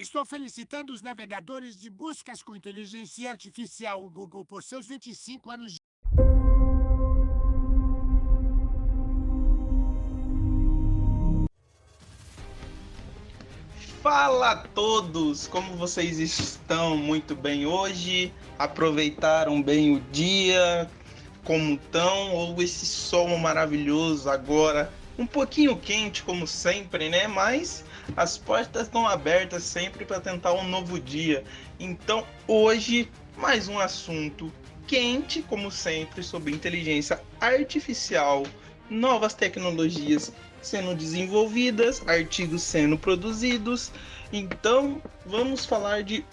estou felicitando os navegadores de buscas com inteligência artificial, o Google, por seus 25 anos de... Fala a todos! Como vocês estão? Muito bem hoje? Aproveitaram bem o dia? Como estão? Ou esse sol maravilhoso agora? Um pouquinho quente, como sempre, né? Mas as portas estão abertas sempre para tentar um novo dia. Então, hoje, mais um assunto quente, como sempre, sobre inteligência artificial, novas tecnologias sendo desenvolvidas, artigos sendo produzidos. Então, vamos falar de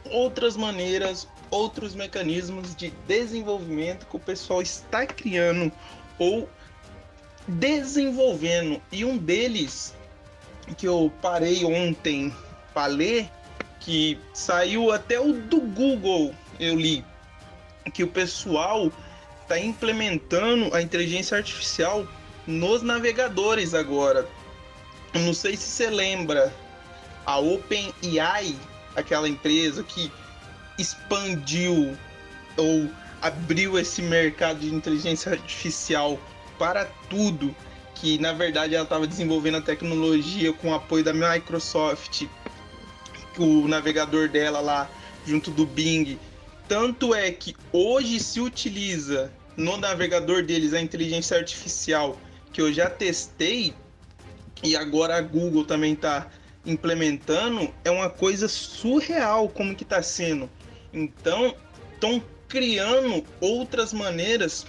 outras maneiras, outros mecanismos de desenvolvimento que o pessoal está criando ou desenvolvendo. E um deles que eu parei ontem para ler, que saiu até o do Google, eu li, que o pessoal está implementando a inteligência artificial nos navegadores agora. Eu não sei se você lembra, a OpenAI, aquela empresa que expandiu ou abriu esse mercado de inteligência artificial para tudo, que na verdade ela estava desenvolvendo a tecnologia com o apoio da Microsoft, o navegador dela lá junto do Bing. Tanto é que hoje se utiliza no navegador deles a inteligência artificial, que eu já testei, e agora a Google também está implementando. É uma coisa surreal como que está sendo. Então, estão criando outras maneiras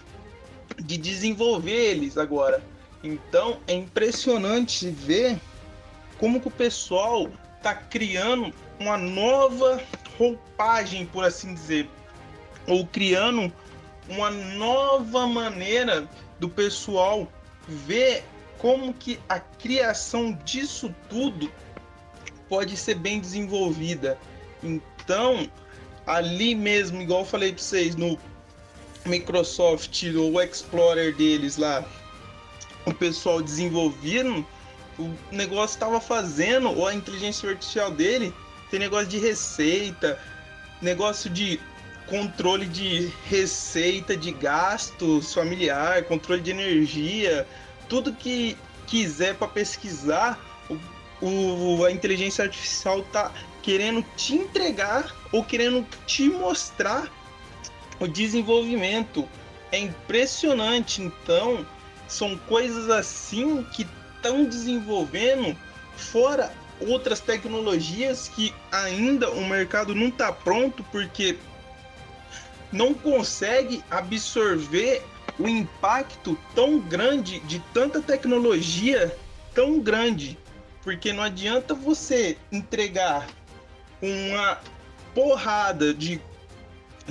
de desenvolver eles agora. Então, é impressionante ver como que o pessoal está criando uma nova roupagem, por assim dizer, ou criando uma nova maneira do pessoal ver como que a criação disso tudo pode ser bem desenvolvida. Então, ali mesmo, igual eu falei para vocês, no Microsoft, o Explorer deles lá, o pessoal desenvolvendo, o negócio estava fazendo, ou a inteligência artificial dele, tem negócio de receita, negócio de controle de receita, de gastos familiar, controle de energia, tudo que quiser para pesquisar, a inteligência artificial tá querendo te entregar ou querendo te mostrar o desenvolvimento. É impressionante. Então, são coisas assim que estão desenvolvendo, fora outras tecnologias que ainda o mercado não está pronto, porque não consegue absorver o impacto tão grande de tanta tecnologia tão grande. Porque não adianta você entregar uma porrada de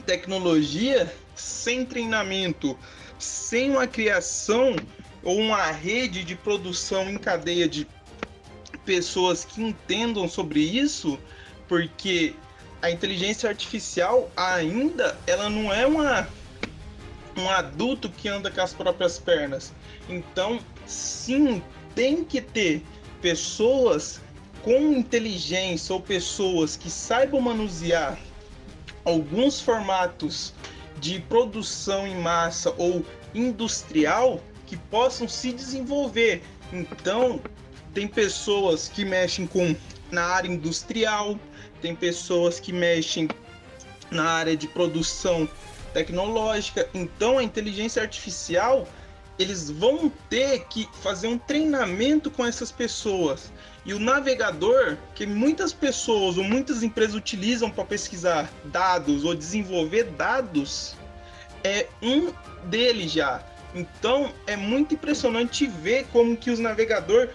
tecnologia sem treinamento, sem uma criação ou uma rede de produção em cadeia de pessoas que entendam sobre isso, porque a inteligência artificial ainda ela não é um adulto que anda com as próprias pernas. Então, sim, tem que ter pessoas com inteligência ou pessoas que saibam manusear alguns formatos de produção em massa ou industrial que possam se desenvolver. Então, tem pessoas que mexem na área industrial, tem pessoas que mexem na área de produção tecnológica. Então, a inteligência artificial, eles vão ter que fazer um treinamento com essas pessoas. E o navegador, que muitas pessoas ou muitas empresas utilizam para pesquisar dados ou desenvolver dados, é um deles já. Então, é muito impressionante ver como que os navegadores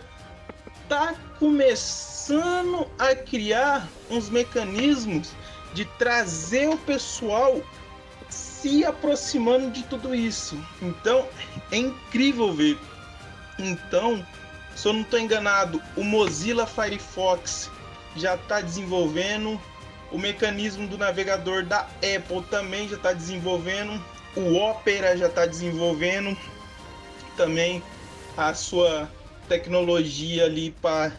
tá começando a criar uns mecanismos de trazer o pessoal se aproximando de tudo isso. Então, é incrível ver. Então, se eu não estou enganado, o Mozilla Firefox já está desenvolvendo, o mecanismo do navegador da Apple também já está desenvolvendo, o Opera já está desenvolvendo também a sua tecnologia ali para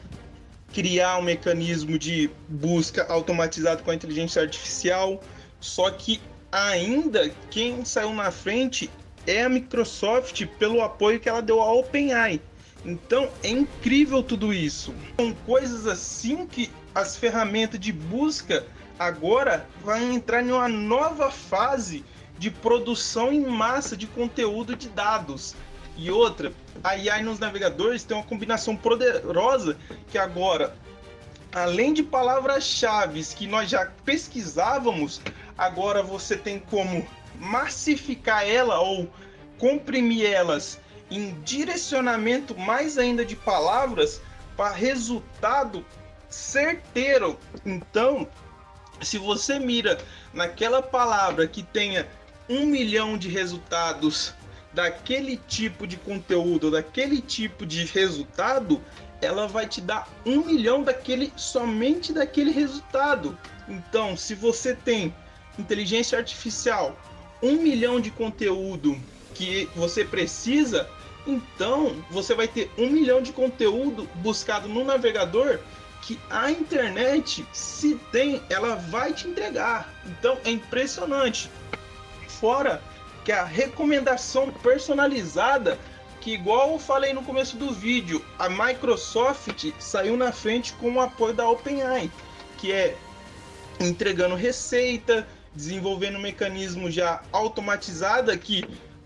criar um mecanismo de busca automatizado com a inteligência artificial, só que ainda quem saiu na frente é a Microsoft pelo apoio que ela deu à OpenAI. Então é incrível tudo isso. São coisas assim que as ferramentas de busca agora vão entrar em uma nova fase de produção em massa de conteúdo de dados. E outra, a AI nos navegadores tem uma combinação poderosa que agora, além de palavras-chave que nós já pesquisávamos, agora você tem como massificar ela ou comprimir elas em direcionamento mais ainda de palavras para resultado certeiro. Então, se você mira naquela palavra que tenha 1 milhão de resultados daquele tipo de conteúdo, daquele tipo de resultado, ela vai te dar 1 milhão somente daquele resultado. Então, se você tem inteligência artificial, 1 milhão de conteúdo que você precisa, então você vai ter 1 milhão de conteúdo buscado no navegador que a internet, se tem, ela vai te entregar. Então é impressionante. Fora que a recomendação personalizada, que igual eu falei no começo do vídeo, a Microsoft saiu na frente com o apoio da OpenAI, que é entregando receita, desenvolvendo um mecanismo já automatizado que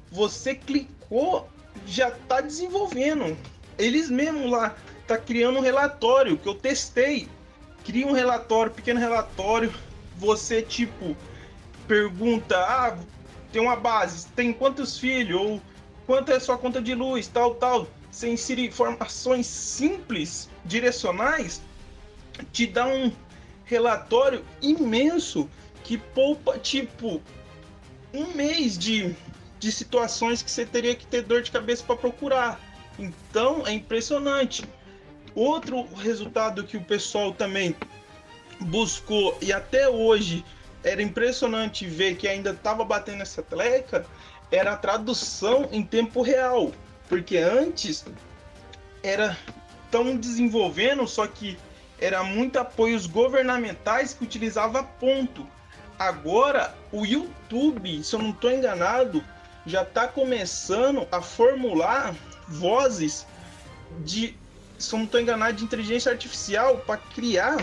você clicou, já está desenvolvendo. Eles mesmo lá tá criando um relatório que eu testei. Cria um relatório, pequeno relatório. Você tipo pergunta, tem uma base, tem quantos filhos, ou quanto é a sua conta de luz, tal. Você insere informações simples, direcionais, te dá um relatório imenso que poupa tipo 1 mês de situações que você teria que ter dor de cabeça para procurar. Então é impressionante. Outro resultado que o pessoal também buscou e até hoje era impressionante ver que ainda estava batendo essa tecla, era a tradução em tempo real, porque antes era tão desenvolvendo, só que era muito apoios governamentais que utilizava ponto. Agora o YouTube, se eu não estou enganado, já está começando a formular vozes de, se eu não estou enganado, de inteligência artificial para criar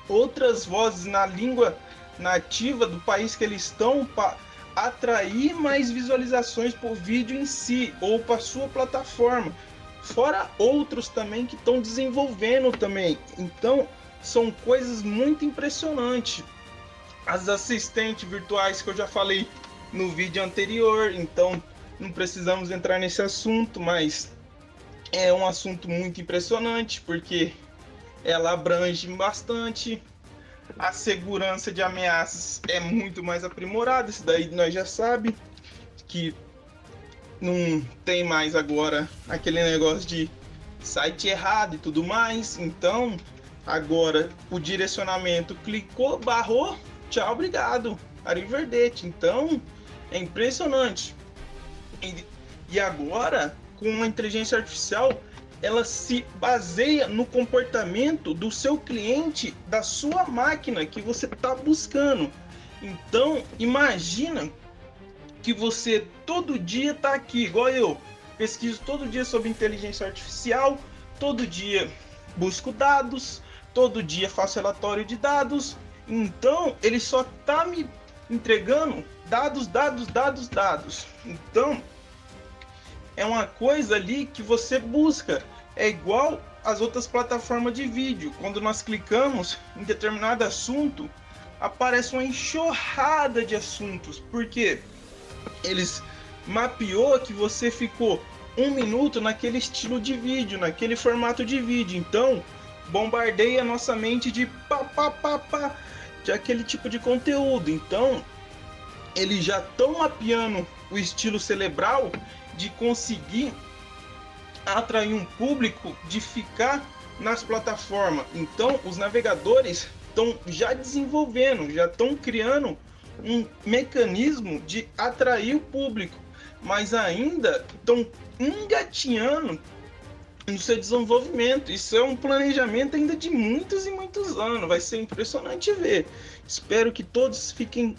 outras vozes na língua nativa do país que eles estão, para atrair mais visualizações por vídeo em si ou para sua plataforma. Fora outros também que estão desenvolvendo também. Então são coisas muito impressionantes. As assistentes virtuais que eu já falei no vídeo anterior, então não precisamos entrar nesse assunto, mas é um assunto muito impressionante porque ela abrange bastante. A segurança de ameaças é muito mais aprimorada, isso daí nós já sabe que não tem mais agora aquele negócio de site errado e tudo mais. Então agora o direcionamento clicou, barrou, tchau, obrigado, arrivederci. Então é impressionante. E agora, com a inteligência artificial, ela se baseia no comportamento do seu cliente, da sua máquina que você está buscando. Então, imagina que você todo dia está aqui, igual eu, pesquiso todo dia sobre inteligência artificial, todo dia busco dados, todo dia faço relatório de dados. Então, ele só está me entregando dados. Então, é uma coisa ali que você busca. É igual as outras plataformas de vídeo. Quando nós clicamos em determinado assunto, aparece uma enxurrada de assuntos. Porque eles mapeou que você ficou 1 minuto naquele estilo de vídeo, naquele formato de vídeo. Então, bombardeia a nossa mente de de aquele tipo de conteúdo. Então, eles já estão mapeando o estilo cerebral de conseguir atrair um público, de ficar nas plataformas. Então, os navegadores estão já desenvolvendo, já estão criando um mecanismo de atrair o público, mas ainda estão engatinhando no seu desenvolvimento. Isso é um planejamento ainda de muitos e muitos anos. Vai ser impressionante ver. Espero que todos fiquem